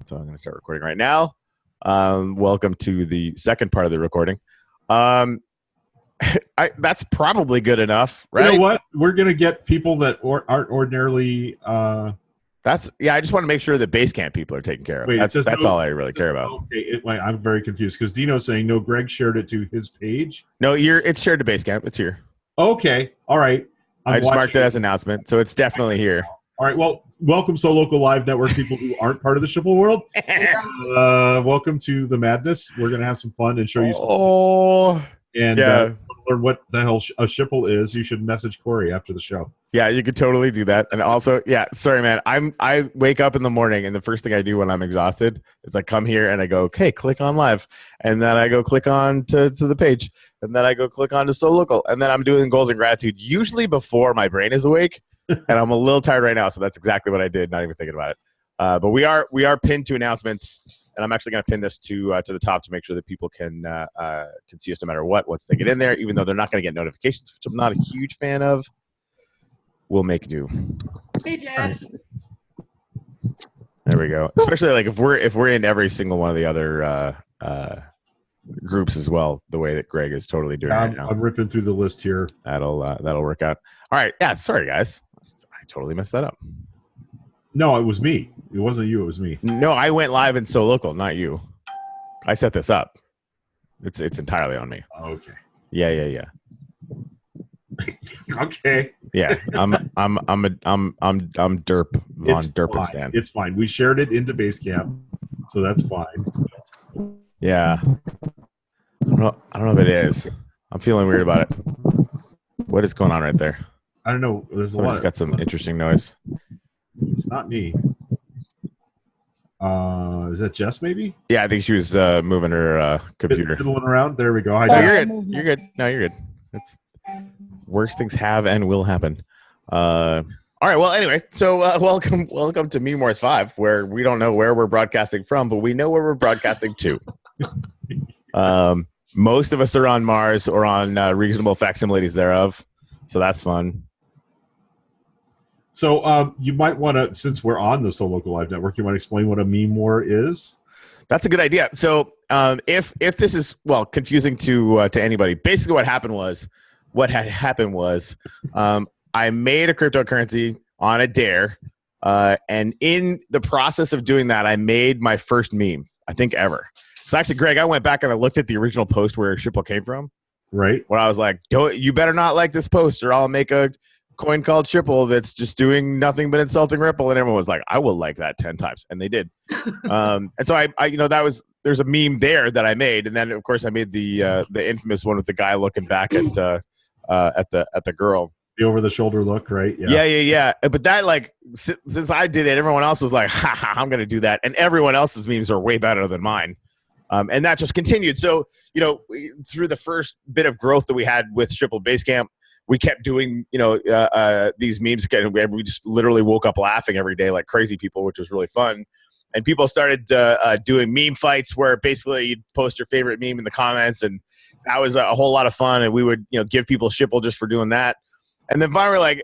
So I'm going to start recording right now. Welcome to the second part of the recording. That's probably good enough, right? You know what? We're going to get people that aren't ordinarily... I just want to make sure that Basecamp people are taken care of. That's all I really care about. Okay, I'm very confused because Dino's saying, no, Greg shared it to his page. No, it's shared to Basecamp. It's here. Okay, all right. I just marked it as an announcement, so it's definitely here. All right, well, welcome, So Local Live Network people who aren't part of the Shipple world. Welcome to the madness. We're going to have some fun and show you some learn what the hell a Shipple is. You should message Corey after the show. Yeah, you could totally do that. And also, sorry, man. I wake up in the morning, and the first thing I do when I'm exhausted is I come here and I go, okay, click on live. And then I go click on to the page. And then I go click on to So Local. And then I'm doing goals and gratitude, usually before my brain is awake. And I'm a little tired right now, so that's exactly what I did, not even thinking about it. But we are pinned to announcements, and I'm actually going to pin this to the top to make sure that people can see us no matter what once they get in there, even though they're not going to get notifications, which I'm not a huge fan of. We'll make do. Hey, Jess. There we go. Especially like if we're in every single one of the other groups as well, the way that Greg is totally doing right now. I'm ripping through the list here. That'll work out. All right. Yeah. Sorry, guys. I totally messed that up. No, it was me. It wasn't you. It was me. No, I went live in So Local, not you. I set this up. It's entirely on me. Okay. Yeah. Okay. Yeah, I'm Derp von Derpenstan. It's fine. We shared it into Basecamp, so that's fine. Yeah. I don't know if it is. I'm feeling weird about it. What is going on right there? I don't know. There's a lot. It's got some interesting noise. It's not me. Is that Jess? Maybe. Yeah, I think she was moving her computer. Fiddling around. There we go. Hi, Jess. You're good. No, you're good. It's worst things have and will happen. All right. Well, anyway, so welcome to memewarz5, where we don't know where we're broadcasting from, but we know where we're broadcasting to. Most of us are on Mars or on reasonable facsimiles thereof, so that's fun. So you might want to, since we're on the So Local Live Network, you want to explain what a meme war is? That's a good idea. So if this is confusing to anybody, basically what had happened was I made a cryptocurrency on a dare, and in the process of doing that, I made my first meme, I think ever. So actually, Greg, I went back and I looked at the original post where Shipple came from. Right. Where I was like, you better not like this post, or I'll make a coin called Shipple that's just doing nothing but insulting Ripple. And everyone was like, I will like that 10 times, and they did. And so I there's a meme there that I made, and then of course I made the infamous one with the guy looking back at the girl. The over-the-shoulder look, right? Yeah. But that, since I did it, everyone else was like, ha, I'm going to do that. And everyone else's memes are way better than mine. And that just continued. So, through the first bit of growth that we had with Shipple Basecamp, we kept doing, these memes. We just literally woke up laughing every day like crazy people, which was really fun. And people started doing meme fights where basically you'd post your favorite meme in the comments. And that was a whole lot of fun. And we would, give people Shipple just for doing that. And then finally,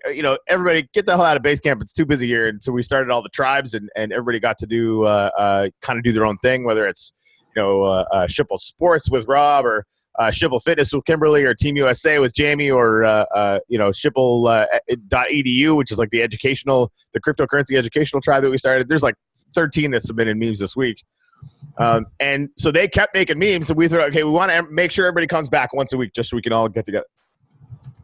everybody get the hell out of Basecamp. It's too busy here. And so we started all the tribes, and everybody got to do kind of do their own thing, whether it's, Shipple Sports with Rob, or Shipple Fitness with Kimberly, or Team USA with Jamie, or, Shipple.edu, which is like the cryptocurrency educational tribe that we started. There's like 13 that submitted memes this week. And so they kept making memes, and we thought, okay, we want to make sure everybody comes back once a week just so we can all get together.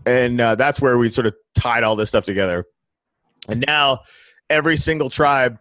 And that's where we sort of tied all this stuff together. And now every single tribe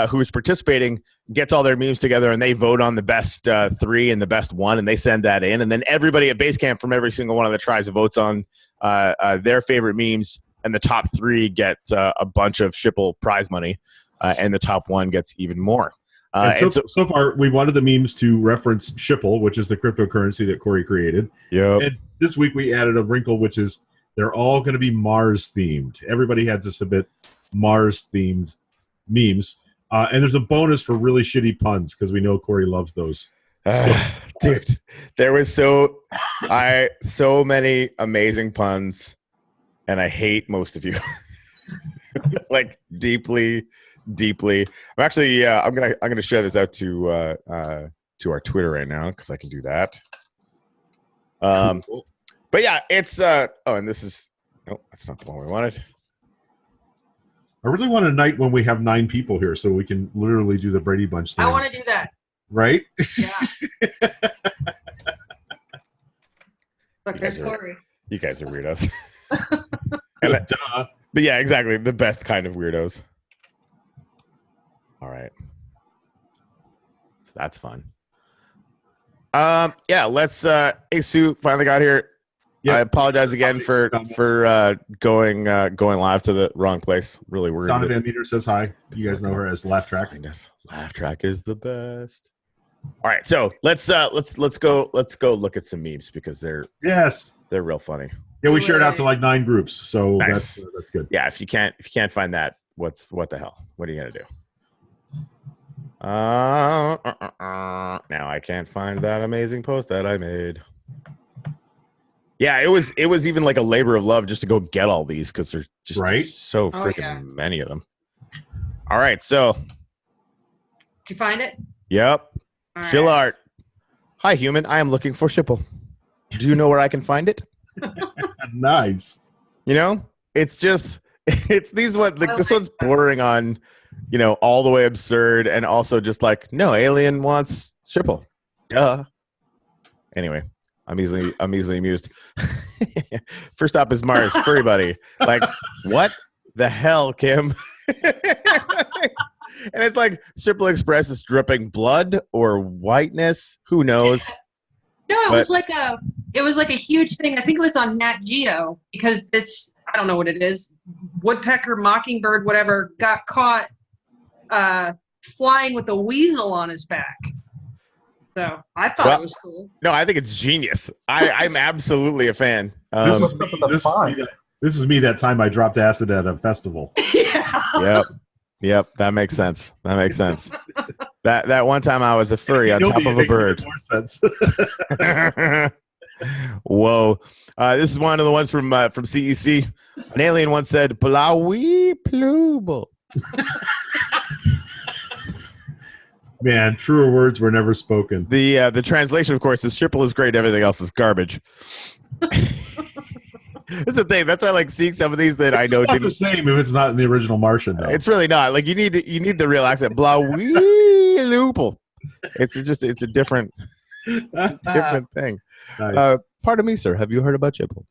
who's participating gets all their memes together, and they vote on the best 3 and the best 1, and they send that in. And then everybody at Basecamp from every single one of the tribes votes on their favorite memes, and the top 3 get a bunch of Shipple prize money, and the top 1 gets even more. So far, we wanted the memes to reference Shipple, which is the cryptocurrency that Corey created. Yep. And this week we added a wrinkle, which is they're all going to be Mars-themed. Everybody had to submit Mars-themed memes. And there's a bonus for really shitty puns, because we know Corey loves those. Dude, there was so many amazing puns, and I hate most of you. Like, deeply, deeply. I'm actually I'm gonna share this out to our Twitter right now because I can do that. Cool. But yeah, it's and this is that's not the one we wanted. I really want a night when we have 9 people here so we can literally do the Brady Bunch thing. I want to do that. Right? Yeah. Look, there's Corey. You guys are weirdos. But yeah, exactly. The best kind of weirdos. All right. So that's fun. Yeah, let's hey Sue finally got here. Yep. I apologize again for going live to the wrong place. Really worried. Donna Van Meter says hi. You guys know her as Laugh Track. Laugh Track is the best. All right, so let's go look at some memes because they're real funny. Yeah, we shared out to like 9 groups, so nice. That's good. Yeah, if you can't find that, what the hell? What are you gonna do? Now I can't find that amazing post that I made. Yeah, it was even like a labor of love just to go get all these because there's just so freaking many of them. All right, so did you find it? Yep. Shill art. Hi, human. I am looking for Shipple. Do you know where I can find it? Nice. You know, it's these one. Like this one's bordering on, all the way absurd and also just like, no, alien wants Shipple. Duh. Anyway. I'm easily amused. First stop is Mars, furry buddy. Like, what the hell, Kim? And it's like Shipple Express is dripping blood or whiteness. Who knows? No, it was like a huge thing. I think it was on Nat Geo because this, I don't know what it is, woodpecker, mockingbird, whatever, got caught flying with a weasel on his back. So I thought it was cool. No, I think it's genius. I'm absolutely a fan. This is me that time I dropped acid at a festival. Yeah. Yep. That makes sense. That one time I was a furry on top of a bird. More sense. Whoa. This is one of the ones from CEC. An alien once said, "Plawi pluble." Man, truer words were never spoken. The translation, of course, is Shipple is great. Everything else is garbage. That's the thing. That's why I like seeing some of these that I know didn't. It's not the same if it's not in the original Martian. Though. It's really not. Like you need the real accent. Blaweeloopel. It's a different thing. Nice. Pardon me, sir. Have you heard about Shipple?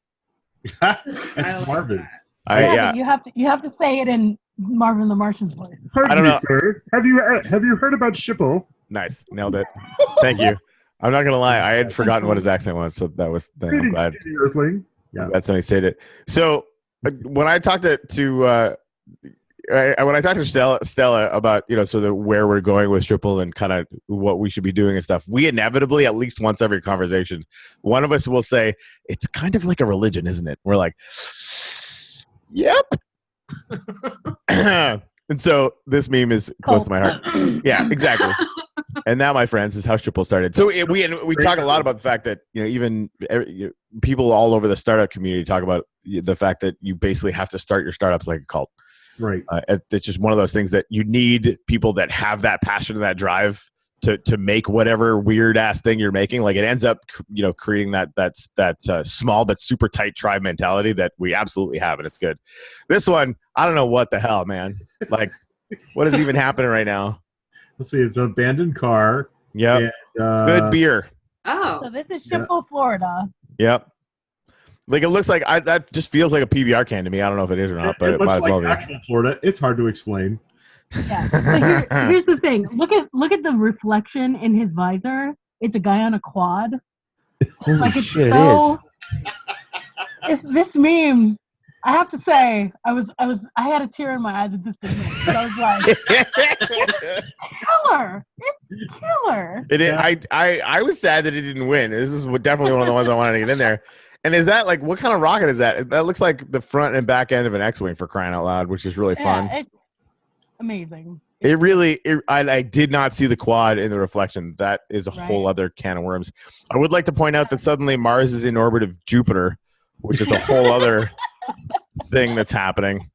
That's Marvin. You have to say it in Marvin the Martian's voice. Pardon me, sir. Have you heard about Shipple? Nice, nailed it. Thank you. I'm not gonna lie, I had forgotten what his accent was, so that was. I'm glad. Earthling. Yeah, that's when he said it. So when I talked to Stella about sort of where we're going with Shipple and kind of what we should be doing and stuff, we inevitably at least once every conversation, one of us will say it's kind of like a religion, isn't it? We're like, yep. And so this meme is close to my heart. Yeah, exactly. And that, my friends, is how Shipple started. So we talk a lot about the fact that even people all over the startup community talk about the fact that you basically have to start your startups like a cult. Right. It's just one of those things that you need people that have that passion and that drive to make whatever weird ass thing you're making. Like it ends up creating that small but super tight tribe mentality that we absolutely have, and it's good. This one, I don't know what the hell, man. Like, what is even happening right now? Let's see. It's an abandoned car. Yep. And, good beer. Oh. So this is Shipple, Florida. Yep. Like it looks like that just feels like a PBR can to me. I don't know if it is or not, but it might as well be. Actual Florida, it's hard to explain. Yeah. So here's the thing. Look at the reflection in his visor. It's a guy on a quad. Holy shit! It is. If this meme, I have to say, I had a tear in my eye that this didn't make. But I was like, it's killer. It's killer. It is. I was sad that it didn't win. This is definitely one of the ones I wanted to get in there. And is that like what kind of rocket is that? That looks like the front and back end of an X-wing, for crying out loud, which is really fun. It's amazing. I did not see the quad in the reflection. That is a whole other can of worms. I would like to point out that suddenly Mars is in orbit of Jupiter, which is a whole other thing that's happening.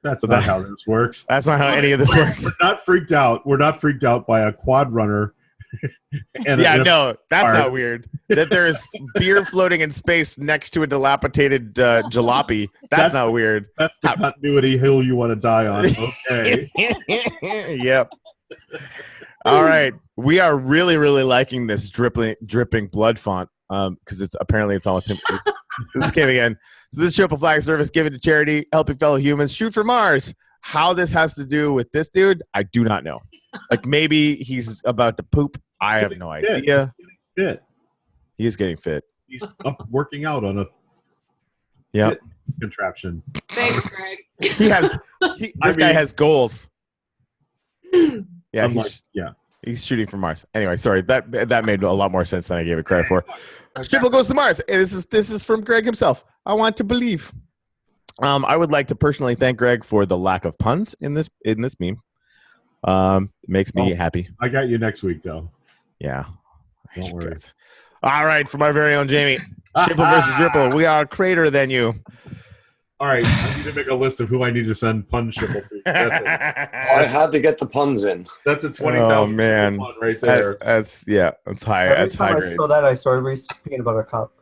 That's not how this works. That's not how any of this works. We're not freaked out. We're not freaked out by a quad runner. No, that's not weird. That there's beer floating in space next to a dilapidated jalopy. That's not weird. That's the continuity hill you want to die on. Okay. Yep. All right. We are really, really liking this dripping blood font because it's almost him. This came again. So this triple flag service given to charity, helping fellow humans shoot for Mars. How this has to do with this dude, I do not know. Like maybe he's about to poop. I have no idea. He's getting fit. He is getting fit. He's up working out on a contraption. Thanks, Greg. This guy has goals. Yeah, he's shooting for Mars. Anyway, sorry, that made a lot more sense than I gave it credit for. Triple goes to Mars. And this is from Greg himself. I want to believe. I would like to personally thank Greg for the lack of puns in this meme. It makes me happy. I got you next week, though. Yeah. Don't worry. All right, from our very own Jamie. Shipple versus Ripple. We are crater than you. All right, I need to make a list of who I need to send pun Shipple to. That's it. I had to get the puns in. That's a 20,000 pun right there. That's high. Every That's high time I grade. saw that, I saw Reese's peanut butter cup.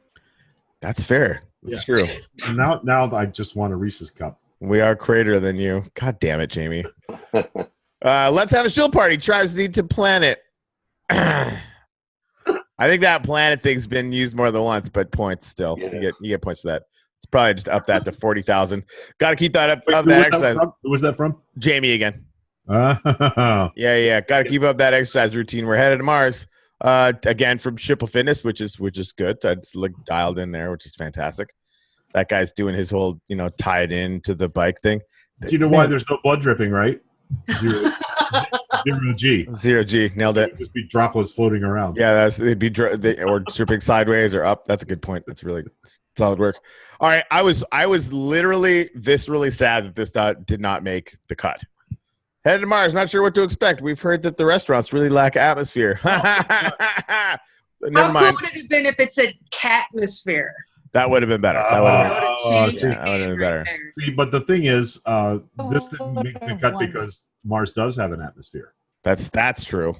That's fair. That's true. Now I just want a Reese's cup. We are crater than you. God damn it, Jamie. Let's have a shill party. Tribes need to plan it. I think that planet thing's been used more than once, but points still. Yeah. You get points for that. It's probably just up that to 40,000. Got to keep that up. Wait, that exercise. Who was that from? Jamie again. Yeah. Got to keep up that exercise routine. We're headed to Mars. Again from Shipple Fitness, which is good. It's dialed in there, which is fantastic. That guy's doing his whole, tied in to the bike thing. Do you know why there's no blood dripping, right? Zero G. Zero G. Nailed it. It'd just be droplets floating around. Yeah, they'd be or dripping sideways or up. That's a good point. That's really solid work. All right, I was literally really sad that this did not make the cut. Headed to Mars. Not sure what to expect. We've heard that the restaurants really lack atmosphere. Never How mind. cool would it have been if it said catmosphere? That would have been better. That would have been better. See, but the thing is, this didn't make the cut because Mars does have an atmosphere. That's true.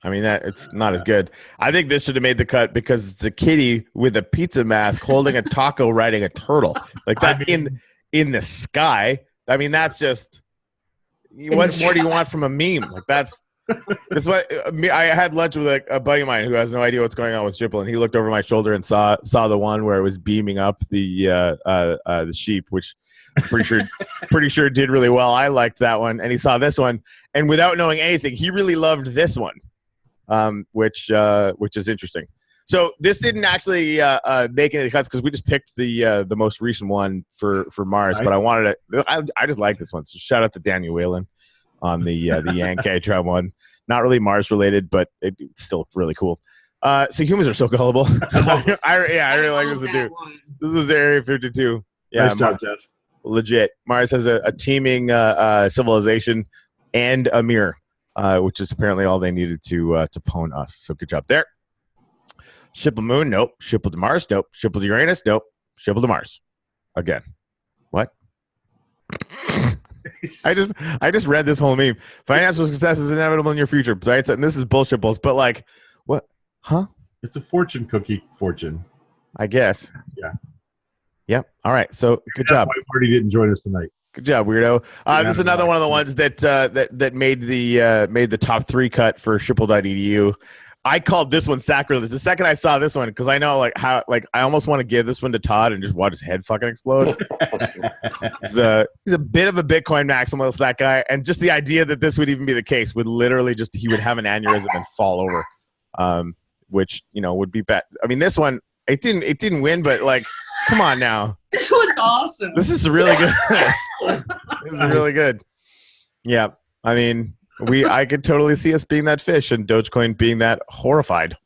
I mean, it's not as good. I think this should have made the cut because it's a kitty with a pizza mask holding a taco riding a turtle. Like that in the sky. I mean, that's just what more do you want from a meme? Like that's what I had lunch with a buddy of mine who has no idea what's going on with Shipple, and he looked over my shoulder and saw the one where it was beaming up the sheep, which I'm pretty sure did really well. I liked that one, and he saw this one, and without knowing anything, he really loved this one, which is interesting. So this didn't actually make any cuts because we just picked the most recent one for Mars. Nice. But I just like this one. So shout out to Daniel Whalen on the Yankee Tribe one. Not really Mars related, but it's still really cool. So humans are so gullible. I really like this one too. This is Area 52. Yeah, nice job, Jess. Legit. Mars has a teeming civilization and a mirror, which is apparently all they needed to pwn us. So good job there. Shipple Moon, nope. Shipple to Mars, nope. Shipple to Uranus, nope. Shipple to Mars. Again. What? I just read this whole meme. Financial success is inevitable in your future. Right? And this is bullshit balls, but like, what? Huh? It's a fortune cookie fortune. I guess. Yeah. Yep. All right. So good job. That's why Marty didn't join us tonight. Good job, weirdo. This is another one of the ones that made the top 3 cut for Shipple.edu. I called this one sacrilege the second I saw this one because I know I almost want to give this one to Todd and just watch his head fucking explode. He's a bit of a Bitcoin maximalist, that guy, and just the idea that this would even be the case would literally he would have an aneurysm and fall over, which would be bad. I mean, this one it didn't win, but like, come on now. This one's awesome. This is really good. This is really good. Yeah, I mean. I could totally see us being that fish and Dogecoin being that horrified.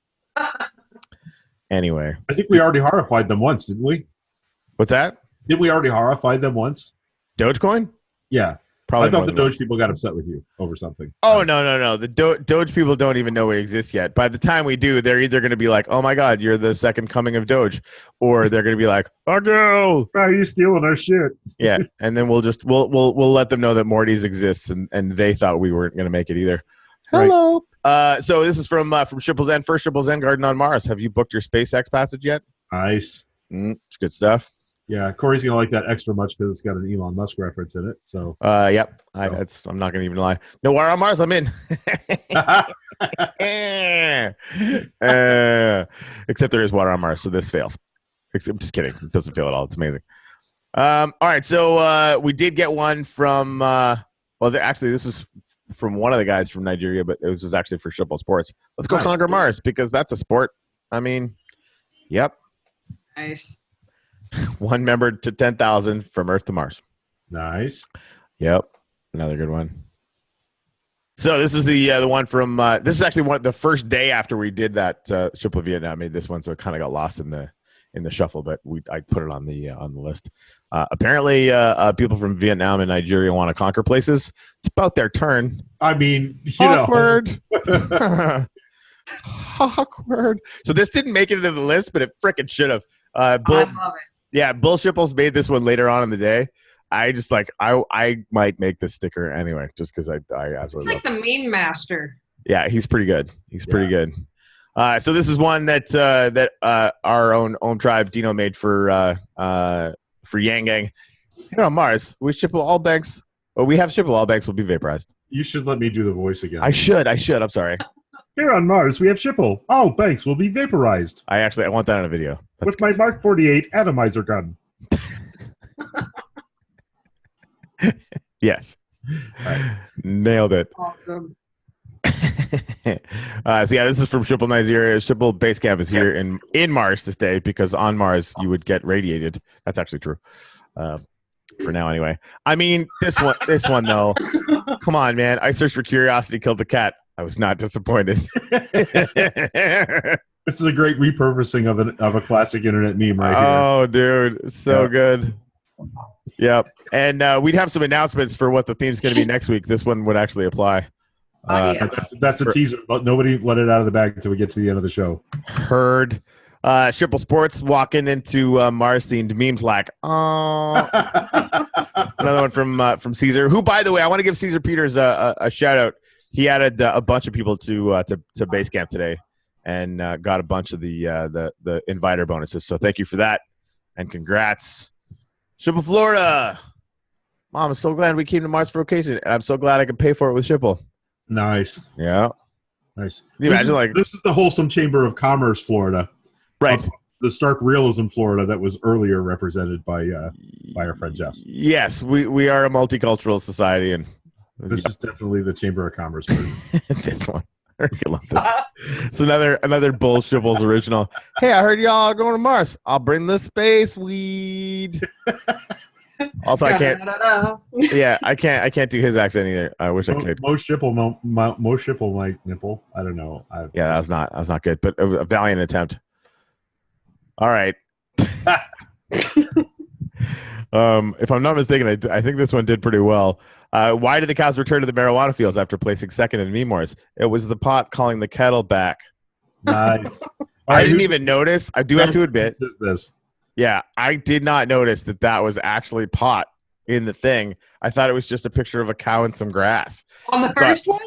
Anyway. I think we already horrified them once, didn't we? What's that? Did we already horrify them once? Dogecoin? Yeah. Probably I thought the more than Doge people got upset with you over something. Oh, no. The Doge people don't even know we exist yet. By the time we do, they're either going to be like, oh, my God, you're the second coming of Doge. Or they're going to be like, oh, no. Why are you stealing our shit? Yeah, and then we'll let them know that Morty's exists, and they thought we weren't going to make it either. Hello. Right. So this is from Shipple's End, first Shipple's End Garden on Mars. Have you booked your SpaceX passage yet? Nice. It's good stuff. Yeah, Corey's gonna like that extra much because it's got an Elon Musk reference in it. So, yep. I'm not gonna even lie. No Water on Mars. I'm in. Except there is water on Mars, so this fails. I'm just kidding. It doesn't fail at all. It's amazing. All right, so we did get one from. Actually, this is from one of the guys from Nigeria, but it was actually for Shipple Sports. Let's go conquer Mars because that's a sport. I mean, yep. Nice. 1 member to 10,000 from Earth to Mars. Nice. Yep. Another good one. So this is the one from this is actually the first day after we did that Shipple Vietnam made this one, so it kind of got lost in the shuffle, but I put it on the list. Apparently, people from Vietnam and Nigeria want to conquer places. It's about their turn. I mean, awkward. Awkward. So this didn't make it into the list, but it frickin' should have. I love it. Yeah, Bull Shipples made this one later on in the day. I just I might make this sticker anyway, just because I absolutely love it. It's like the meme master. Yeah, he's pretty good. Pretty good. So this is one that our own tribe Dino made for Yang Gang. Here on Mars, we shipple all banks. Well, we have shipple all banks will be vaporized. You should let me do the voice again. I should. I'm sorry. Here on Mars, we have Shipple. All banks will be vaporized. I want that on a video. With my Mark 48 atomizer gun. Yes. Right. Nailed it. Awesome. So yeah, this is from Shipple Nigeria. Shipple base camp is here in Mars this day because on Mars you would get radiated. That's actually true. For now anyway. I mean, this one though. Come on, man. I searched for Curiosity Killed the Cat. I was not disappointed. This is a great repurposing of a classic internet meme right here. Oh, dude. So good. Yep. And we'd have some announcements for what the theme's going to be next week. This one would actually apply. That's a teaser, but nobody let it out of the bag until we get to the end of the show. Heard. Shipple Sports walking into Mars-themed memes like, oh. Another one from Caesar, who, by the way, I want to give Caesar Peters a shout-out. He added a bunch of people to Basecamp today and got a bunch of the inviter bonuses. So thank you for that, and congrats. Shipple, Florida. Mom, I'm so glad we came to Mars for vacation, and I'm so glad I could pay for it with Shipple. Nice. Yeah. Nice. This is the wholesome Chamber of Commerce, Florida. Right. The stark realism Florida that was earlier represented by our friend Jess. Yes, we are a multicultural society, and this is definitely the Chamber of Commerce version. This one. I love this. It's another Bull Shipples original. Hey, I heard y'all are going to Mars. I'll bring the space weed. Also, I can't. Yeah, I can't do his accent either. I wish I could. Most Shipple like nipple. I don't know. That was not good, but a valiant attempt. All right. If I'm not mistaken, I think this one did pretty well. Why did the cows return to the marijuana fields after placing second in Meme Wars? It was the pot calling the kettle back. Nice. I didn't even notice. I do have to admit. Is this? Yeah, I did not notice that was actually pot in the thing. I thought it was just a picture of a cow and some grass. On the first one?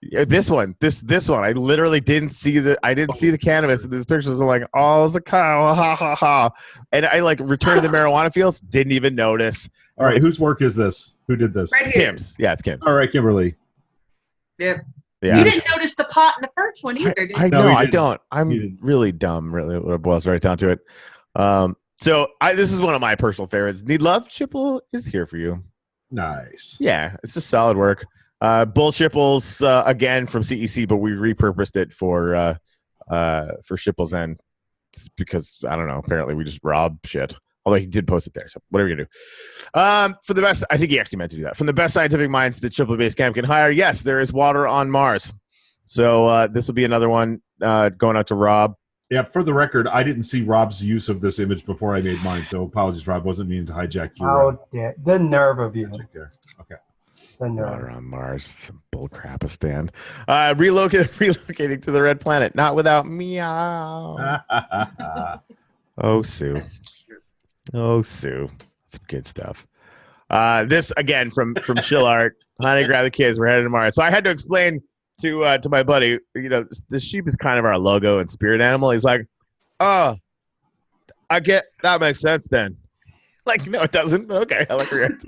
This one. I literally didn't see the cannabis in these pictures. I'm like, oh, it's a cow, ha ha ha. And I returned to the marijuana fields, didn't even notice. All right, whose work is this? Who did this? Right it's Kim's. Yeah, it's Kim's. All right, Kimberly. Yeah. Yeah. You didn't notice the pot in the first one either, did you? I don't. I'm really dumb, really, it boils right down to it. So this is one of my personal favorites. Need love? Shipple is here for you. Nice. Yeah, it's just solid work. Bull Shipples again from CEC, but we repurposed it for Shipple's End because I don't know. Apparently, we just rob shit. Although he did post it there, so whatever you do. For the best, I think he actually meant to do that. From the best scientific minds that Shipple Base Camp can hire, yes, there is water on Mars. So this will be another one going out to Rob. Yeah, for the record, I didn't see Rob's use of this image before I made mine, so apologies, Rob. Wasn't meaning to hijack you. Oh, yeah. The nerve of you. Okay. Water on Mars. Some bullcrapistan. Relocating to the red planet. Not without meow. Oh, Sue. Oh, Sue. Some good stuff. This, again, from Chill Art. Honey, grab the kids. We're headed to Mars. So I had to explain to my buddy, the sheep is kind of our logo and spirit animal. He's like, oh, that makes sense then. Like, no, it doesn't. But okay, I like your answer.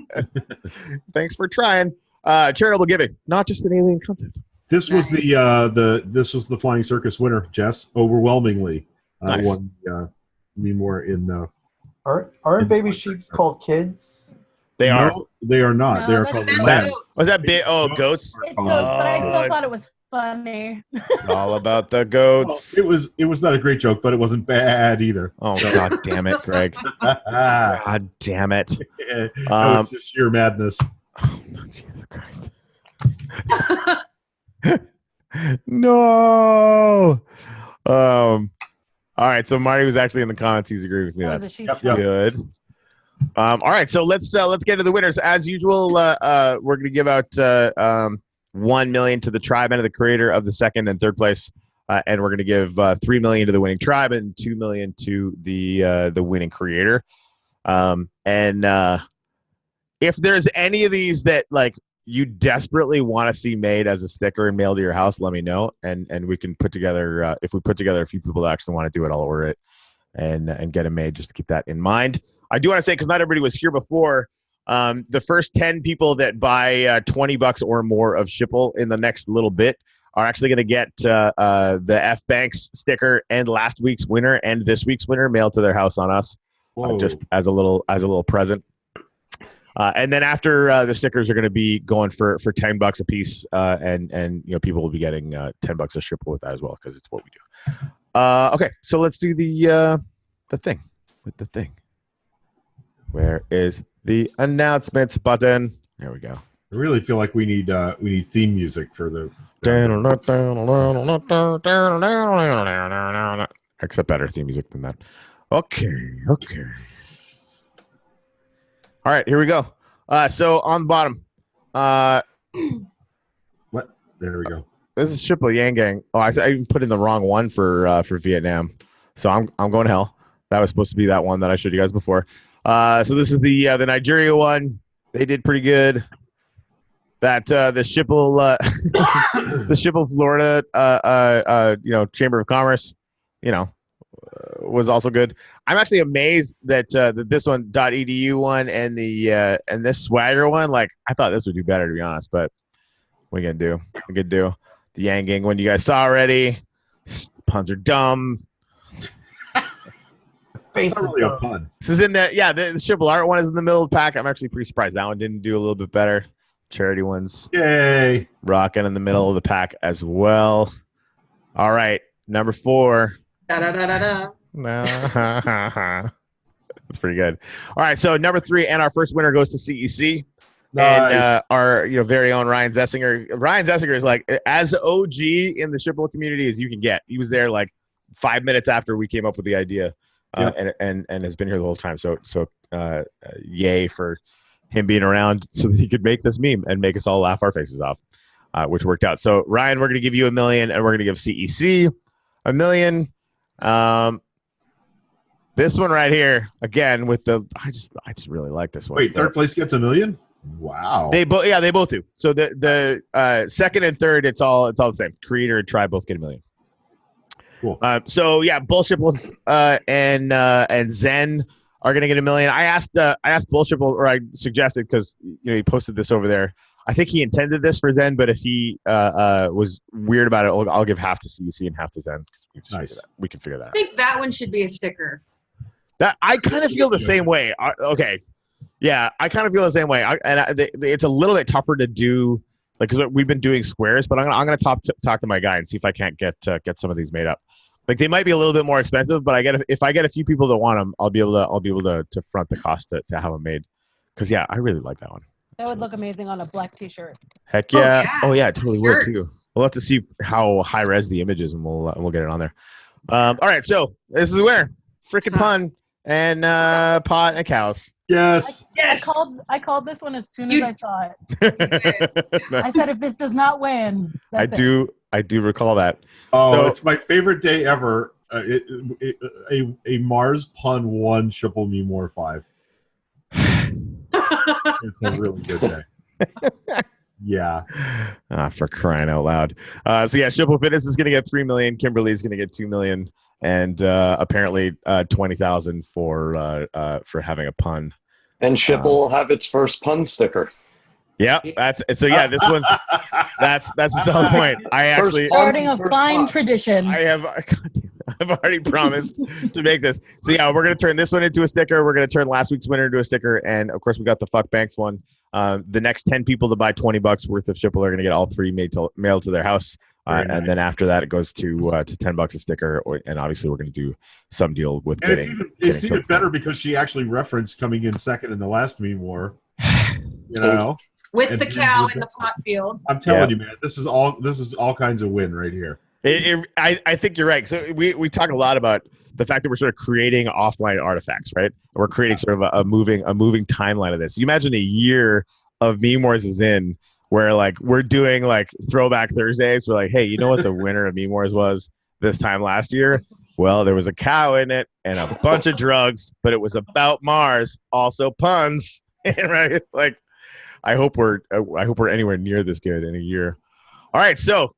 Thanks for trying. Charitable giving, not just an alien concept. This was the Flying Circus winner, Jess, overwhelmingly. Nice. Won me more in. Aren't baby sheep called kids? They are. No, they are not. No, they are that's called not lambs. goats. Was that big? Oh, goats. It's goats, but I still thought it was funny. It's all about the goats. Well, it was not a great joke, but it wasn't bad either. Oh, God damn it, Greg. God damn it. It's just sheer madness. Oh, no, Jesus Christ. No. All right, so Marty was actually in the comments. He's agreeing with me. That's good. All right, so let's get to the winners. As usual, we're going to give out $1 million to the tribe and to the creator of the second and third place, and we're going to give $3 million to the winning tribe and $2 million to the winning creator. And if there's any of these that like you desperately want to see made as a sticker and mailed to your house, let me know, and we can put together. If we put together a few people that actually want to do it, I'll order it and get it made. Just to keep that in mind. I do want to say, because not everybody was here before, the first 10 people that buy $20 or more of Shipple in the next little bit are actually going to get the F Banks sticker and last week's winner and this week's winner mailed to their house on us, just as a little present. And then after the stickers are going to be going for $10 a piece, and people will be getting $10 of Shipple with that as well, because it's what we do. Okay, so let's do the thing with the thing. Where is the announcements button? There we go. I really feel like we need theme music for the. Except better theme music than that. Okay. All right, here we go. So on the bottom, What? There we go. this is Shipple Yang Gang. Oh, I even put in the wrong one for Vietnam. So I'm going to hell. That was supposed to be that one that I showed you guys before. So this is the Nigeria one. They did pretty good. That the Shipple the Shipple Florida Chamber of Commerce, was also good. I'm actually amazed that this one .edu one and the and this Swagger one, like I thought this would do better, to be honest. But what are you gonna do? We could do the Yang Gang one you guys saw already. Puns are dumb. It's not really a pun. This is in the Shipple Art one is in the middle of the pack. I'm actually pretty surprised that one didn't do a little bit better. Charity ones, Yay! rocking in the middle of the pack as well. All right, number 4. Da-da-da-da-da. That's pretty good. All right, so number 3 and our first winner goes to CEC. Nice. And our very own Ryan Zessinger. Ryan Zessinger is like as OG in the Shipple community as you can get. He was there like 5 minutes after we came up with the idea. And has been here the whole time. So yay for him being around so that he could make this meme and make us all laugh our faces off, which worked out. So Ryan, we're going to give you $1 million, and we're going to give CEC $1 million. This one right here, again with the, I just really like this one. Wait, third place gets $1 million? Wow. They both do. So the second and third, it's all the same. Creator and Tribe both get $1 million. Cool. Bullshit was and Zen are gonna get $1 million. I asked Bullshit, or I suggested, because he posted this over there. I think he intended this for Zen, but if he was weird about it, I'll give half to CEC and half to Zen. Nice. We can figure that out. I think that one should be a sticker. That I kind of feel the same way. Okay, yeah, I kind of feel the same way. It's a little bit tougher to do. Like, because we've been doing squares, but I'm gonna talk to my guy and see if I can't get some of these made up. Like, they might be a little bit more expensive, but if I get a few people that want them, I'll be able to front the cost to have them made. Because I really like that one. That would look amazing on a black T-shirt. Heck yeah! Oh yeah, it totally would too. We'll have to see how high res the image is, and we'll get it on there. All right, so this is the winner. Freaking pun. and pot and cows. Yes. I called this one as soon as I saw it. I said, if this does not win, I do recall that. Oh, So, it's my favorite day ever. A Mars pun won Triple Me More 5. It's a really good day. Yeah. For crying out loud. So yeah, Shipple Fitness is going to get $3 million. Kimberly is going to get $2 million, and apparently $20,000 for having a pun. And Shipple will have its first pun sticker. Yeah, that's so. Yeah, this one's that's a solid point. I actually starting a fine tradition. I've already promised to make this. So yeah, we're gonna turn this one into a sticker. We're gonna turn last week's winner into a sticker, and of course we got the Fuck Banks one. The next 10 people to buy $20 worth of Shipple are gonna get all 3 mailed to their house, nice. And then after that it goes to $10 a sticker. And obviously we're gonna do some deal with. And it's even better because she actually referenced coming in second in the last meme war. You know. With the cow in the pot field. I'm telling you, man, this is all kinds of win right here. I think you're right. So we talk a lot about the fact that we're sort of creating offline artifacts, right? We're creating sort of a moving timeline of this. You imagine a year of Meme Wars is in where like we're doing like Throwback Thursdays. We're like, hey, you know what the winner of Meme Wars was this time last year? Well, there was a cow in it and a bunch of drugs, but it was about Mars, also puns, right? Like. I hope we're anywhere near this good in a year. All right, so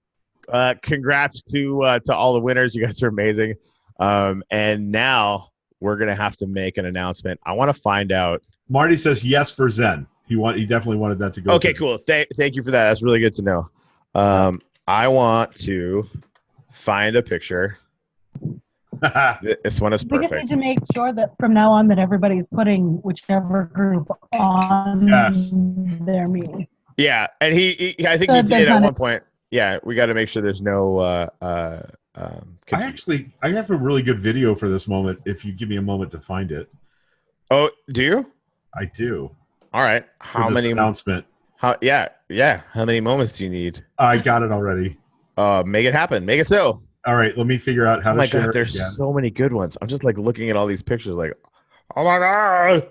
congrats to all the winners. You guys are amazing. And now we're gonna have to make an announcement. I want to find out. Marty says yes for Zen. He definitely wanted that to go. Okay, cool. Thank you for that. That's really good to know. I want to find a picture. This one is perfect. We just need to make sure that from now on that everybody's putting whichever group on their meme. Yeah, and I think he did at one point. Yeah, we got to make sure there's no. I have a really good video for this moment. If you give me a moment to find it. Oh, do you? I do. All right. How many announcement? Yeah. How many moments do you need? I got it already. Make it happen. Make it so. All right, let me figure out how to share. Oh my God, there's so many good ones. I'm just like looking at all these pictures, like, oh my God.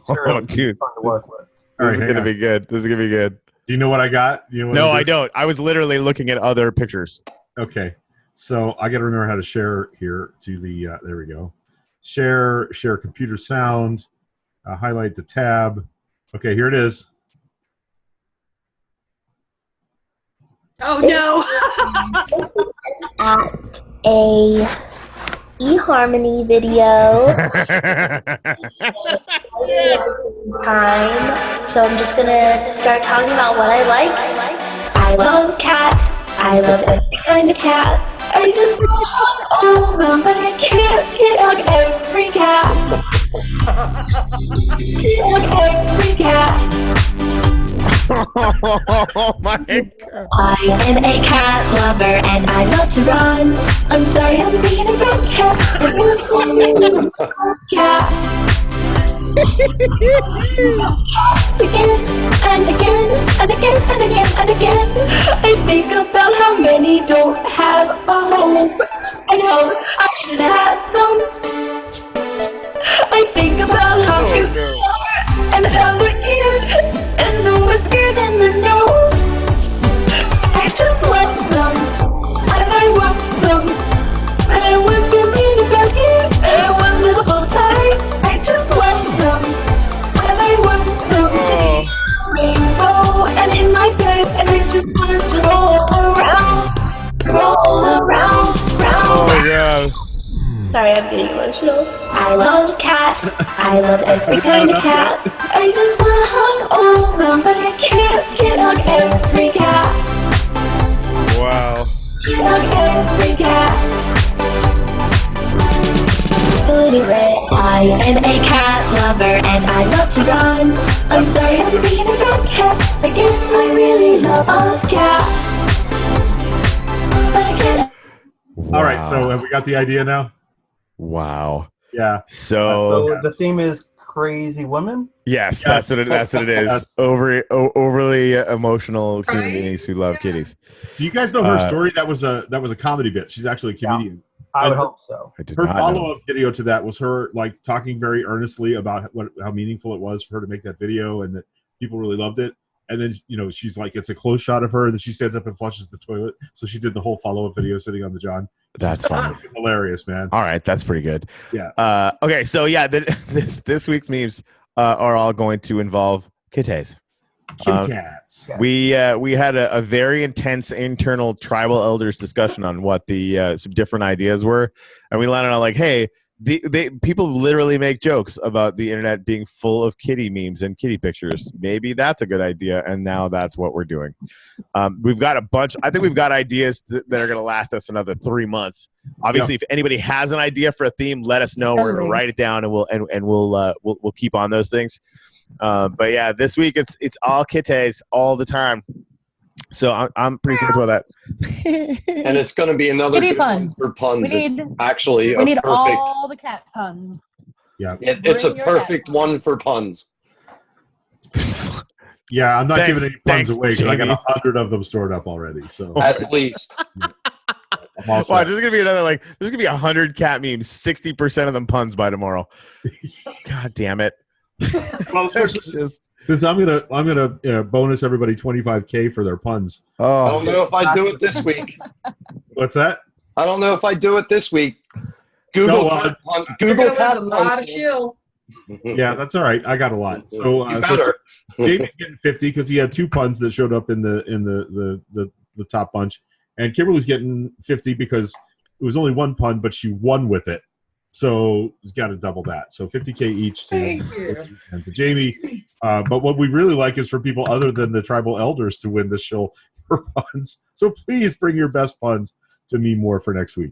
Oh, dude, this is gonna be good. This is gonna be good. Do you know what I got? No, I don't. I was literally looking at other pictures. Okay, so I got to remember how to share here to the. There we go. Share computer sound. Highlight the tab. Okay, here it is. Oh no! At a eHarmony video. Time, so I'm just gonna start talking about what I like. I love cats. I love every kind of cat. I just want to hug all of them, but I can't get hug every cat. Can't hug every cat. Oh my God. I am a cat lover and I love to run. I'm sorry I'm being about cats. I really love cats. Cats again and again and again and again and again. I think about how many don't have a home and how I should have them. I think about how cute they are and how their ears and the whiskers and the nose. I just love them and I want them. And I want them in a basket and I want little bow ties. I just love them and I want them to be a rainbow and in my bed. And I just want us to roll around. Oh my God. Sorry, I'm getting emotional. I love cats. I love every kind of cat. I just want to hug all of them, but I can't get hug every cat. Wow. Can't hug every cat. I am a cat lover and I love to run. I'm sorry I'm being about cats again. I really love cats. But I can't. Wow. All right, so have we got the idea now? Wow. Yeah. So the theme is crazy women? Yes, that's what it is. Overly emotional human beings who love kitties. Do you guys know her story? That was a comedy bit. She's actually a comedian. I would hope so. Her follow-up video to that was her like talking very earnestly about how meaningful it was for her to make that video and that people really loved it. And then, she's like, it's a close shot of her, and then she stands up and flushes the toilet. So she did the whole follow-up video sitting on the John. That's funny. Hilarious, man. All right, that's pretty good. Yeah. Okay, so yeah, this week's memes are all going to involve kitties. Kitty cats. We had a very intense internal tribal elders discussion on what the some different ideas were, and we landed on like, hey, people literally make jokes about the internet being full of kitty memes and kitty pictures. Maybe that's a good idea, and now that's what we're doing. We've got a bunch. I think we've got ideas that are going to last us another 3 months. Obviously, if anybody has an idea for a theme, let us know. We're going to write it down, and we'll keep on those things. But yeah, this week it's all kitties all the time. So I'm pretty stoked about that. And it's going to be another good one for puns. We need all the cat puns. Yeah, it's a perfect one for puns. Yeah, I'm not giving any puns away because I got 100 of them stored up already. So at least. Wow, there's gonna be another there's gonna be 100 cat memes, 60% of them puns by tomorrow. God damn it. Well, since I'm gonna bonus everybody $25K for their puns. Oh, I don't know if I do it this week. What's that? I don't know if I do it this week. Google cat a lot of chill. Yeah, that's all right. I got a lot. So Jamie's getting 50 because he had 2 puns that showed up in the top bunch, and Kimberly's getting 50 because it was only 1 pun, but she won with it. So he's got to double that. So 50K each to Jamie. But what we really like is for people other than the tribal elders to win the show for puns. So please bring your best puns to me more for next week.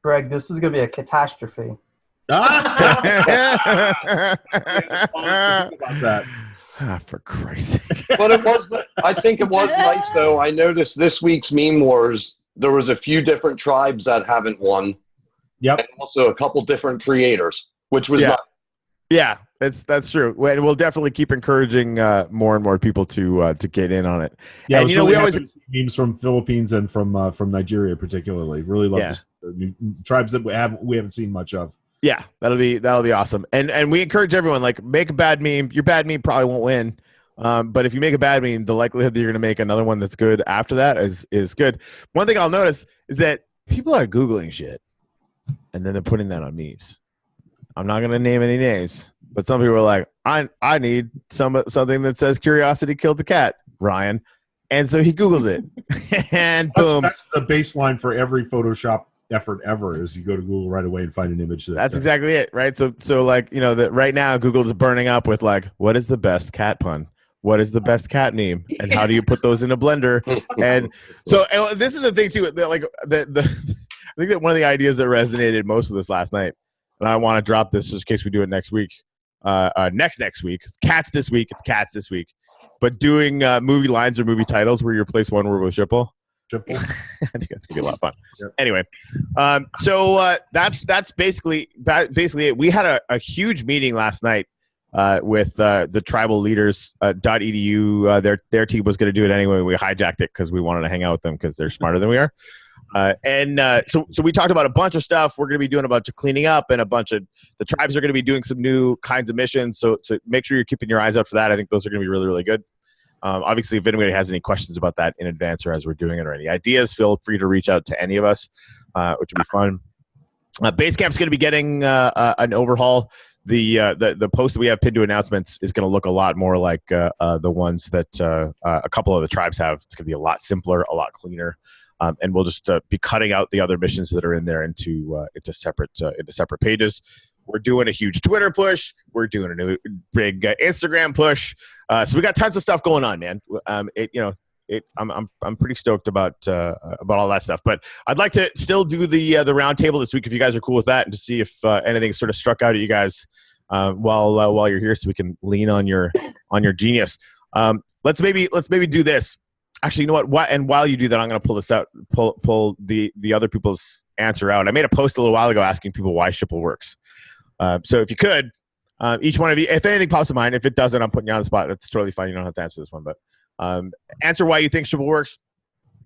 Greg, this is going to be a catastrophe. For Christ's sake. But I think it was nice, though. I noticed this week's Meme Wars, there was a few different tribes that haven't won. Yep. And also a couple different creators, which was nice. Yeah, that's true. And we'll definitely keep encouraging more and more people to get in on it. Yeah, and we always memes from Philippines and from Nigeria particularly. Really love tribes that we haven't seen much of. Yeah, that'll be awesome. And we encourage everyone, make a bad meme. Your bad meme probably won't win. But if you make a bad meme, the likelihood that you're going to make another one that's good after that is good. One thing I'll notice is that people are Googling shit, and then they're putting that on memes. I'm not going to name any names, but some people are like, I need something that says curiosity killed the cat, Ryan. And so he Googles it. And boom. That's the baseline for every Photoshop effort ever is you go to Google right away and find an image. That's exactly it, right? So that right now Google is burning up with what is the best cat pun? What is the best cat meme? And how do you put those in a blender? And so this is the thing too, I think that one of the ideas that resonated most with us last night, and I want to drop this just in case we do it next week. Next week. It's cats this week. It's cats this week. But doing movie lines or movie titles where you replace one word with Shipple. I think that's gonna be a lot of fun. Yep. Anyway, so that's basically it. We had a huge meeting last night with the tribal leaders. .edu. Their team was going to do it anyway. We hijacked it because we wanted to hang out with them because they're smarter than we are. So we talked about a bunch of stuff. We're going to be doing a bunch of cleaning up, and the tribes are going to be doing some new kinds of missions. So make sure you're keeping your eyes out for that. I think those are going to be really, really good. Obviously, if anybody has any questions about that in advance or as we're doing it or any ideas, feel free to reach out to any of us, which would be fun. Basecamp's going to be getting an overhaul. The post that we have pinned to announcements is going to look a lot more like the ones that a couple of the tribes have. It's going to be a lot simpler, a lot cleaner. And we'll just be cutting out the other missions that are in there into separate pages. We're doing a huge Twitter push. We're doing a new big Instagram push. So we got tons of stuff going on, man. I'm pretty stoked about all that stuff. But I'd like to still do the round table this week if you guys are cool with that, and to see if anything sort of struck out at you guys while you're here, so we can lean on your genius. Let's maybe do this. Actually, you know what? And while you do that, I'm going to pull this out, pull the other people's answer out. I made a post a little while ago asking people why Shipple works. So if you could, each one of you, if anything pops to mind, if it doesn't, I'm putting you on the spot. That's totally fine. You don't have to answer this one, but answer why you think Shipple works.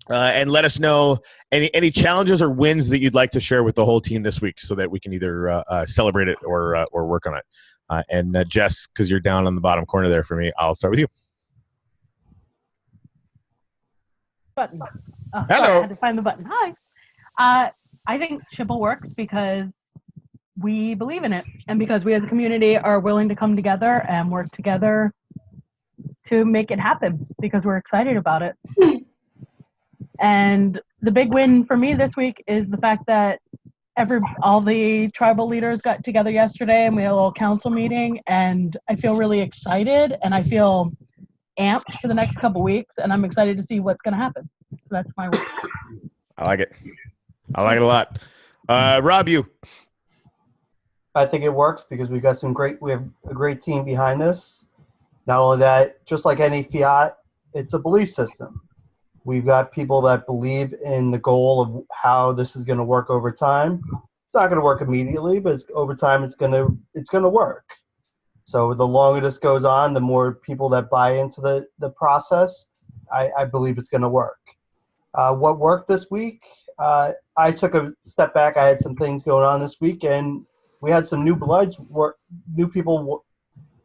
and let us know any challenges or wins that you'd like to share with the whole team this week, so that we can either celebrate it or work on it. And Jess, because you're down on the bottom corner there for me, I'll start with you. Button. Oh, Hello. sorry, I had to find the button. Hi. I think Shipple works because we believe in it, and because we as a community are willing to come together and work together to make it happen, because we're excited about it. And the big win for me this week is the fact that all the tribal leaders got together yesterday, and we had a little council meeting, and I feel really excited, and I feel amped for the next couple weeks, and I'm excited to see what's going to happen. So that's my win. I like it. I like it a lot. Rob, you. I think it works because we have a great team behind this. Not only that, just like any fiat, it's a belief system. We've got people that believe in the goal of how this is going to work over time. It's not going to work immediately, but over time it's going to work. So the longer this goes on, the more people that buy into the process, I believe it's going to work. What worked this week? I took a step back. I had some things going on this week, and we had some new bloods. New people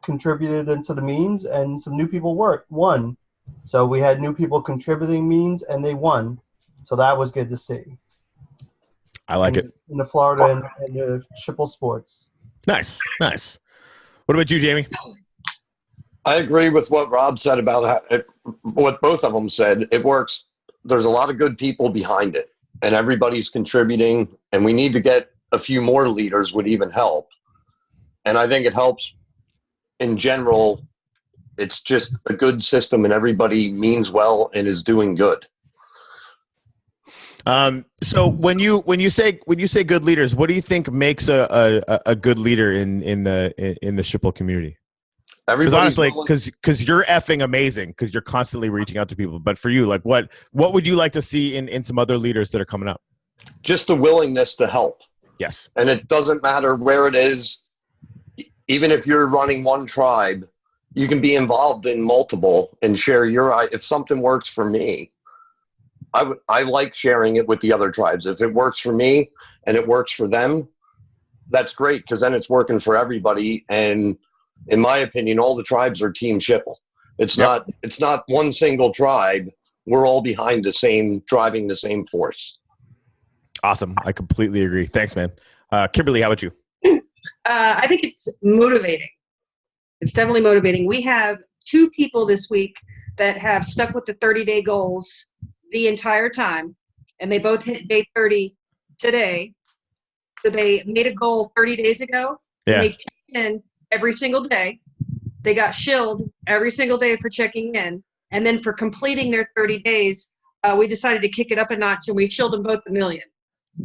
contributed into the memes, and some new people won. So we had new people contributing memes, and they won. So that was good to see. I like it. In the Florida and the Shipple Sports. Nice. What about you, Jamie? I agree with what Rob said about what both of them said. It works. There's a lot of good people behind it, and everybody's contributing, and we need to get a few more leaders would even help. And I think it helps in general. It's just a good system, and everybody means well and is doing good. So when you say good leaders, what do you think makes a good leader in the Shipple community? Because honestly, because you're effing amazing, because you're constantly reaching out to people. But for you, like what would you like to see in some other leaders that are coming up? Just the willingness to help. Yes. And it doesn't matter where it is. Even if you're running one tribe, you can be involved in multiple and share if something works for me, I like sharing it with the other tribes. If it works for me and it works for them, that's great, because then it's working for everybody. And in my opinion, all the tribes are Team Shipple. It's not one single tribe. We're all behind driving the same force. Awesome. I completely agree. Thanks, man. Kimberly, how about you? I think it's motivating. It's definitely motivating. We have 2 people this week that have stuck with the 30-day goals the entire time, and they both hit day 30 today. So they made a goal 30 days ago, and they checked in every single day. They got shilled every single day for checking in, and then for completing their 30 days, we decided to kick it up a notch, and we shilled them both $1 million.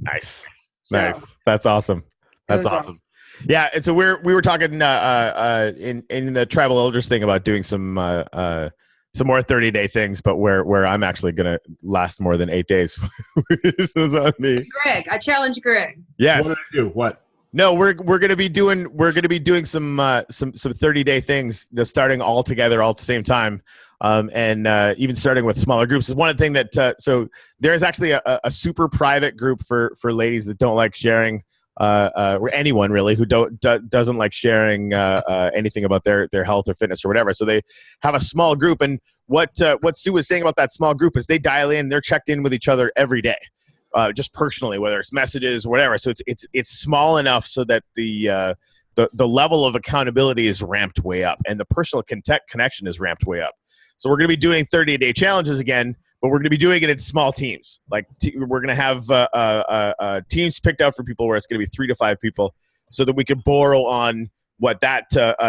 Nice. That's awesome. That's awesome. Yeah, and so we were talking in the tribal elders thing about doing some more 30-day things, but where I'm actually gonna last more than 8 days. This is on me. Greg, I challenge Greg. Yes. What did I do? What? No, we're gonna be doing some 30-day things, starting all together all at the same time, and even starting with smaller groups. Is one of the things that so there's actually a super private group for ladies that don't like sharing. Or anyone really who doesn't like sharing anything about their health or fitness or whatever. So they have a small group, and what Sue was saying about that small group is they dial in, they're checked in with each other every day, just personally, whether it's messages or whatever. So it's small enough so that the level of accountability is ramped way up, and the personal connection is ramped way up. So we're going to be doing 30-day challenges again, but we're going to be doing it in small teams. Like we're going to have teams picked out for people where it's going to be 3 to 5 people, so that we can borrow on what that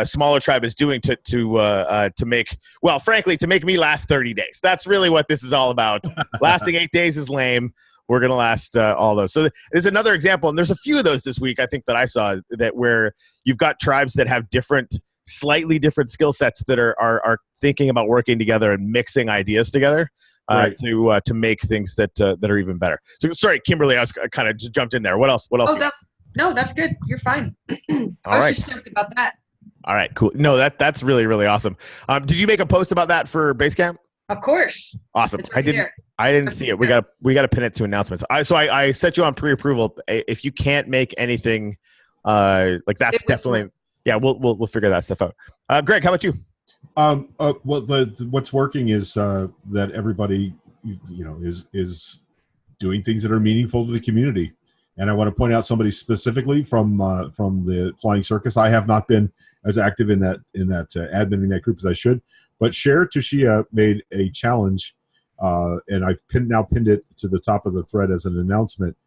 smaller tribe is doing to make, well, frankly, to make me last 30 days. That's really what this is all about. Lasting 8 days is lame. We're going to last all those. So there's another example, and there's a few of those this week, I think, that I saw, that where you've got tribes that have slightly different skill sets that are thinking about working together and mixing ideas together. Right. To make things that are even better. So sorry, Kimberly, I was kind of just jumped in there. What else? No, that's good. You're fine. I was just stoked about that. All right, cool. No, that's really, really awesome. Did you make a post about that for Basecamp? Of course. Awesome. It's right I didn't see it. We got to pin it to announcements. I set you on pre-approval. If you can't make anything like that's definitely we'll figure that stuff out. Greg, how about you? What's working is that everybody is doing things that are meaningful to the community. And I want to point out somebody specifically from the Flying Circus. I have not been as active in that adminning that group as I should. But Cher Tushia made a challenge, and I've pinned it to the top of the thread as an announcement.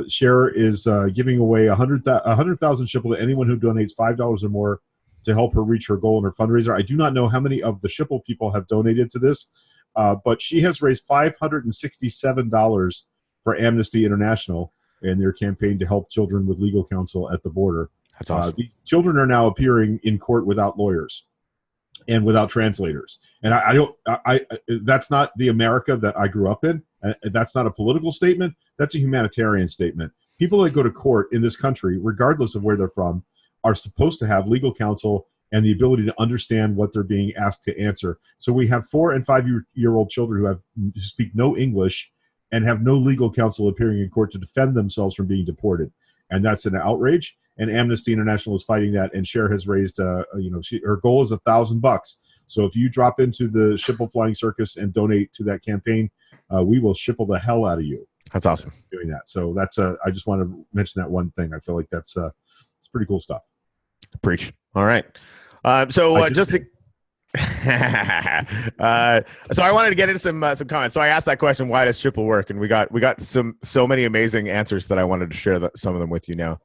Cher is giving away 100,000 Schipul to anyone who donates $5 or more to help her reach her goal in her fundraiser. I do not know how many of the Schipul people have donated to this, but she has raised $567 for Amnesty International and their campaign to help children with legal counsel at the border. That's awesome. These children are now appearing in court without lawyers and without translators. And that's not the America that I grew up in. That's not a political statement. That's a humanitarian statement. People that go to court in this country, regardless of where they're from, are supposed to have legal counsel and the ability to understand what they're being asked to answer. So we have 4- and 5-year-old children who speak no English and have no legal counsel appearing in court to defend themselves from being deported. And that's an outrage. And Amnesty International is fighting that. And Cher has raised, her goal is $1,000. So if you drop into the Schipul Flying Circus and donate to that campaign, we will Schipul the hell out of you. That's awesome. Doing that. So that's I just want to mention that one thing. I feel like it's pretty cool stuff. Preach. All right. So I wanted to get into some comments. So I asked that question, why does Schipul work? And we got so many amazing answers that I wanted to share some of them with you now.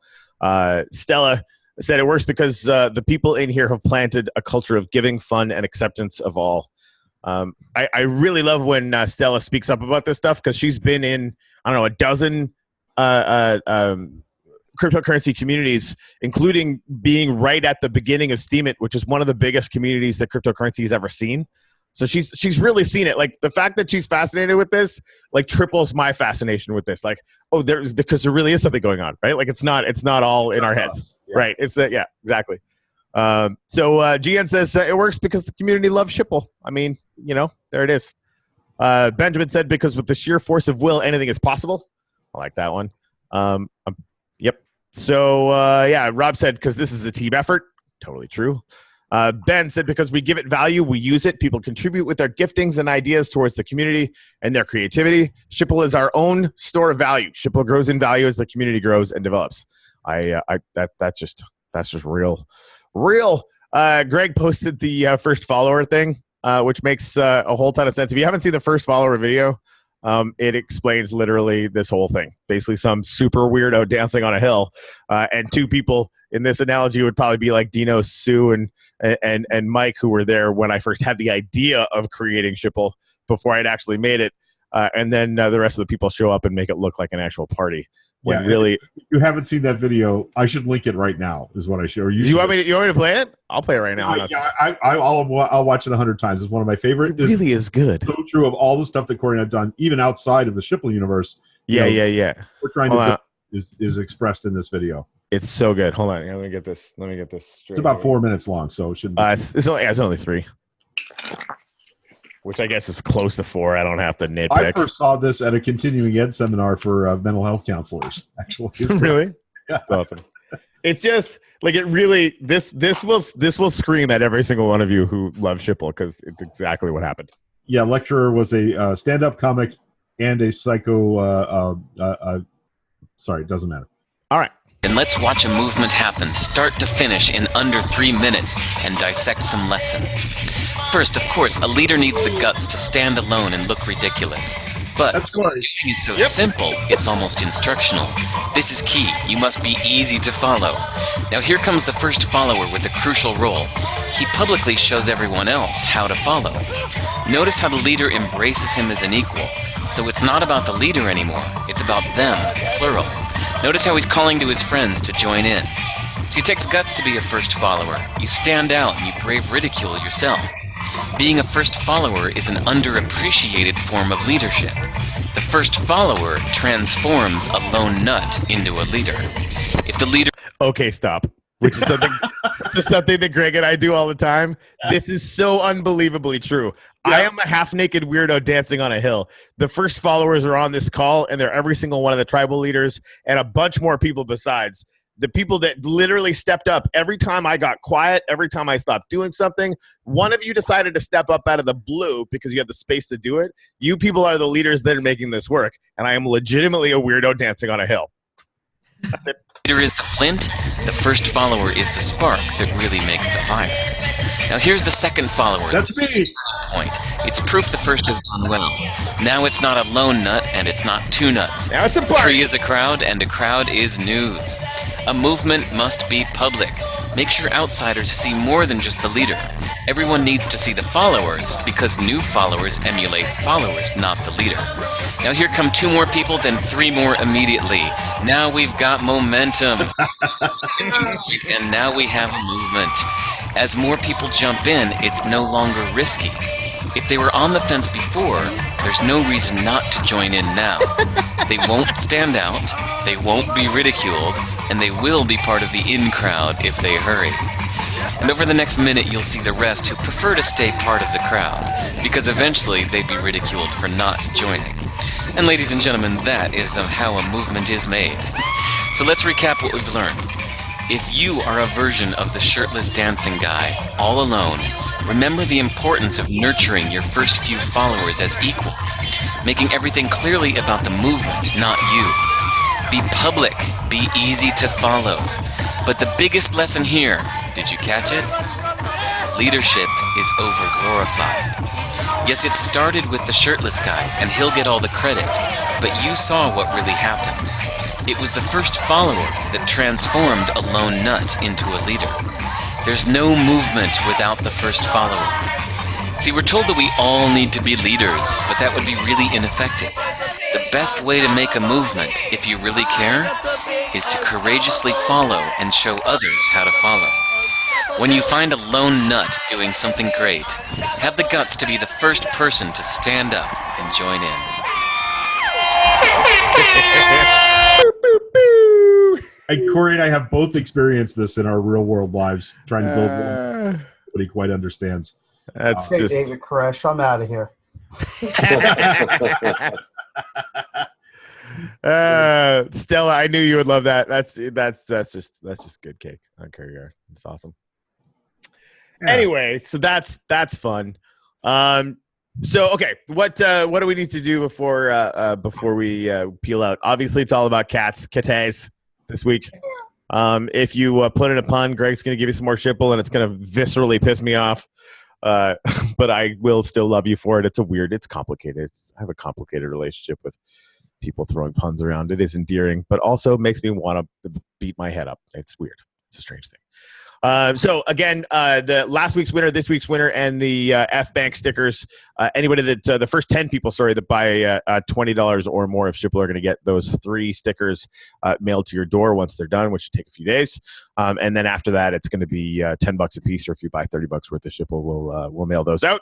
Stella said it works because the people in here have planted a culture of giving, fun, and acceptance of all. I really love when Stella speaks up about this stuff because she's been in, I don't know, a dozen cryptocurrency communities, including being right at the beginning of Steemit, which is one of the biggest communities that cryptocurrency has ever seen. So she's really seen it. Like the fact that she's fascinated with this, like triples my fascination with this. Like, because there really is something going on, right? Like it's not all in our heads, right? It's that, exactly. So GN says it works because the community loves Schipul. I mean, there it is. Benjamin said because with the sheer force of will, anything is possible. I like that one. Yep. So Rob said because this is a team effort. Totally true. Ben said because we give it value, we use it. People contribute with their giftings and ideas towards the community and their creativity. Schipul is our own store of value. Schipul grows in value as the community grows and develops. That's just real. Greg posted the first follower thing, which makes a whole ton of sense. If you haven't seen the first follower video, it explains literally this whole thing. Basically, some super weirdo dancing on a hill, and two people in this analogy would probably be like Dino, Sue, and Mike, who were there when I first had the idea of creating Schipul before I'd actually made it, and then the rest of the people show up and make it look like an actual party. When really, if you haven't seen that video, I should link it right now. Is what I should. You want me to play it? I'll play it right now. I'll watch it 100 times. It's one of my favorite. It really is good. So true of all the stuff that Corey and I've done, even outside of the Schipul universe. Yeah. We're trying to is expressed in this video. It's so good. Hold on. Let me get this straight. It's about 4 minutes long, so it shouldn't be it's only 3. Which I guess is close to 4. I don't have to nitpick. I first saw this at a continuing ed seminar for mental health counselors. Actually, really? Yeah, awesome. It's just like it really. This will scream at every single one of you who love Schipul because it's exactly what happened. Yeah, lecturer was a stand-up comic and a psycho. Sorry, it doesn't matter. All right. And let's watch a movement happen, start to finish, in under 3 minutes, and dissect some lessons. First, of course, a leader needs the guts to stand alone and look ridiculous. But doing it so simple, it's almost instructional. This is key. You must be easy to follow. Now here comes the first follower with a crucial role. He publicly shows everyone else how to follow. Notice how the leader embraces him as an equal. So it's not about the leader anymore. It's about them, plural. Notice how he's calling to his friends to join in. So it takes guts to be a first follower. You stand out and you brave ridicule yourself. Being a first follower is an underappreciated form of leadership. The first follower transforms a lone nut into a leader. If the leader... Okay, stop. Which is something Just something that Greg and I do all the time. This is so unbelievably true. Yeah. I am a half-naked weirdo dancing on a hill. The first followers are on this call, and they're every single one of the tribal leaders and a bunch more people besides. The people that literally stepped up every time I got quiet, every time I stopped doing something. One of you decided to step up out of the blue because you had the space to do it. You people are the leaders that are making this work, and I am legitimately a weirdo dancing on a hill. That's it. Leader is the flint, the first follower is the spark that really makes the fire. Now here's the second follower. That's me. Point. It's proof the first has done well. Now it's not a lone nut and it's not two nuts. Now it's a party. 3 is a crowd and a crowd is news. A movement must be public. Make sure outsiders see more than just the leader. Everyone needs to see the followers because new followers emulate followers, not the leader. Now here come 2 more people, then 3 more immediately. Now we've got momentum. This is the tipping point, and now we have a movement. As more people jump in, it's no longer risky. If they were on the fence before, there's no reason not to join in now. They won't stand out, they won't be ridiculed, and they will be part of the in crowd if they hurry. And over the next minute, you'll see the rest who prefer to stay part of the crowd, because eventually they'd be ridiculed for not joining. And ladies and gentlemen, that is how a movement is made. So let's recap what we've learned. If you are a version of the shirtless dancing guy, all alone, remember the importance of nurturing your first few followers as equals, making everything clearly about the movement, not you. Be public, be easy to follow. But the biggest lesson here, did you catch it? Leadership is overglorified. Yes, it started with the shirtless guy, and he'll get all the credit, but you saw what really happened. It was the first follower that transformed a lone nut into a leader. There's no movement without the first follower. See, we're told that we all need to be leaders, but that would be really ineffective. The best way to make a movement, if you really care, is to courageously follow and show others how to follow. When you find a lone nut doing something great, have the guts to be the first person to stand up and join in. And Corey and I have both experienced this in our real world lives, trying to build one nobody quite understands. That's Hey, just David Koresh, I'm out of here. Stella, I knew you would love that. That's just good cake. I don't care. You're. It's awesome. Yeah. Anyway, so that's fun. So okay, what do we need to do before we peel out? Obviously, it's all about cates this week. If you put in a pun, Greg's going to give you some more shipple, and it's going to viscerally piss me off. But I will still love you for it. It's complicated. I have a complicated relationship with people throwing puns around. It is endearing, but also makes me want to beat my head up. It's weird. It's a strange thing. So again, the last week's winner, this week's winner, and the F-Bank stickers. Anybody that the first 10 people, that buy $20 or more of Shipple are going to get those 3 stickers mailed to your door once they're done, which should take a few days. And then after that, it's going to be $10 a piece, or if you buy $30 worth of Shipple, we'll mail those out.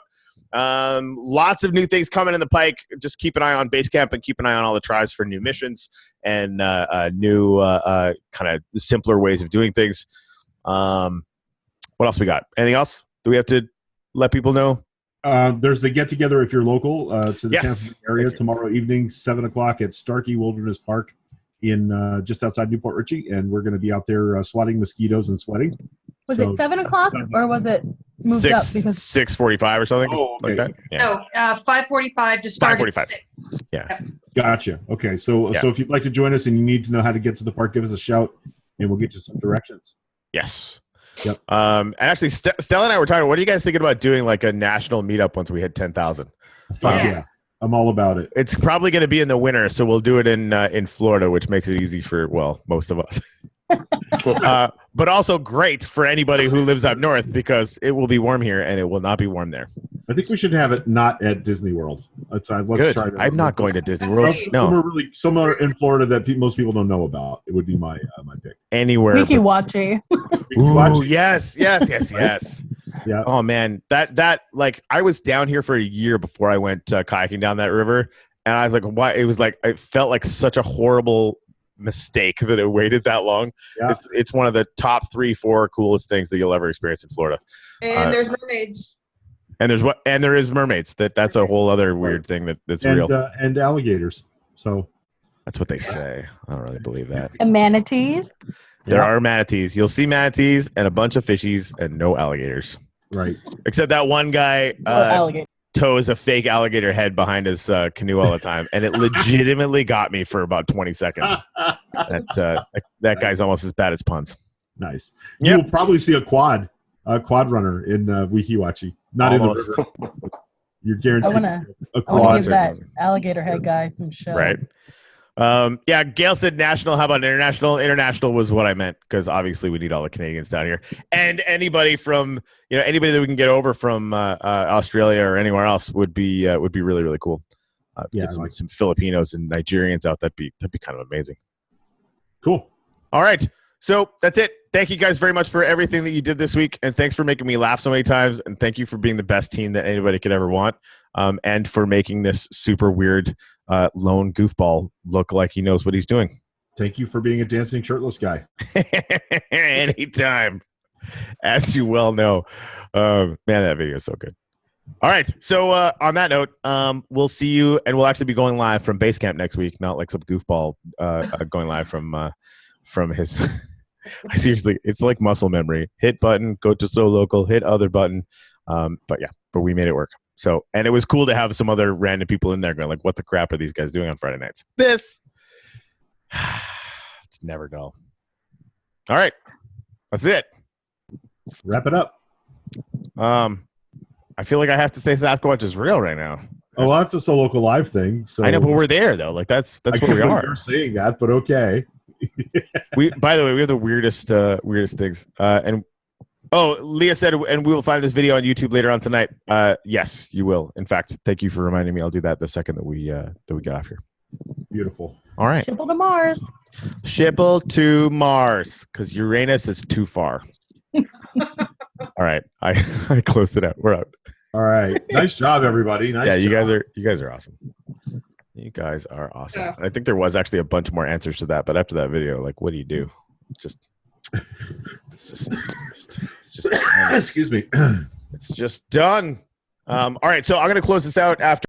Lots of new things coming in the pike. Just keep an eye on Basecamp and keep an eye on all the tribes for new missions and new kind of simpler ways of doing things. What else we got? Anything else? Do we have to let people know? There's the get together if you're local to the Kansas City area tomorrow evening, 7:00 at Starkey Wilderness Park in just outside Newport Richey, and we're going to be out there swatting mosquitoes and sweating. Was it 7:00 or was it moved up? Because 6:45 or something like that. Yeah. No, 5:45 to start. 5:45. Yeah. Gotcha. Okay, so if you'd like to join us and you need to know how to get to the park, give us a shout, and we'll get you some directions. Yes. Yep. And actually, Stella and I were talking. What are you guys thinking about doing like a national meetup once we hit 10,000? Yeah, I'm all about it. It's probably going to be in the winter, so we'll do it in Florida, which makes it easy for most of us. But also great for anybody who lives up north because it will be warm here and it will not be warm there. I think we should have it not at Disney World. Let's Good. try. I'm not going to Disney World. No. Somewhere in Florida that most people don't know about. It would be my pick. Anywhere. Wikiwachi. Ooh, yes. Yeah. Oh man, that like I was down here for a year before I went kayaking down that river, and I was like, why? It was like it felt like such a horrible mistake that it waited that long. Yeah. It's one of the top 3-4 coolest things that you'll ever experience in Florida. And there's mermaids. And there is mermaids. That's a whole other weird thing that's real. And alligators. So that's what they say. I don't really believe that. And manatees. There are manatees. You'll see manatees and a bunch of fishies and no alligators. Right. Except that one guy tows a fake alligator head behind his canoe all the time, and it legitimately got me for about 20 seconds. That guy's almost as bad as puns. Nice. You'll probably see a quad runner in Weehiwachi. Not almost. In the river. You're guaranteed a quad. I want to give that alligator head guy some show. Right. Gail said national. How about international? International was what I meant, because obviously we need all the Canadians down here, and anybody from anybody that we can get over from Australia or anywhere else would be really, really cool. Get some Filipinos and Nigerians out. That'd be kind of amazing. Cool. All right, so that's it. Thank you guys very much for everything that you did this week, and thanks for making me laugh so many times, and thank you for being the best team that anybody could ever want, and for making this super weird lone goofball look like he knows what he's doing. Thank you for being a dancing shirtless guy. Anytime, as you well know. Man, that video is so good. All right, so on that note, we'll see you, and we'll actually be going live from base camp next week, not like some goofball going live from his. Seriously, it's like muscle memory. Hit button, go to so local, hit other button. But we made it work. So, and it was cool to have some other random people in there going like, what the crap are these guys doing on Friday nights? It's never dull. All right. That's it. Wrap it up. I feel like I have to say Sasquatch is real right now. Oh, well, that's a So Local Live thing. So I know, but we're there though. Like that's what we are. You're saying that, but okay. By the way, we have the weirdest things. Leah said, and we will find this video on YouTube later on tonight. Yes, you will. In fact, thank you for reminding me. I'll do that the second that we get off here. Beautiful. All right. Shipple to Mars. Shipple to Mars, because Uranus is too far. All right, I closed it out. We're out. All right. Nice job, everybody. Nice. Yeah, job. you guys are awesome. You guys are awesome. Yeah. I think there was actually a bunch more answers to that, but after that video, like, what do you do? It's just excuse me. It's just done. All right, so I'm gonna close this out after.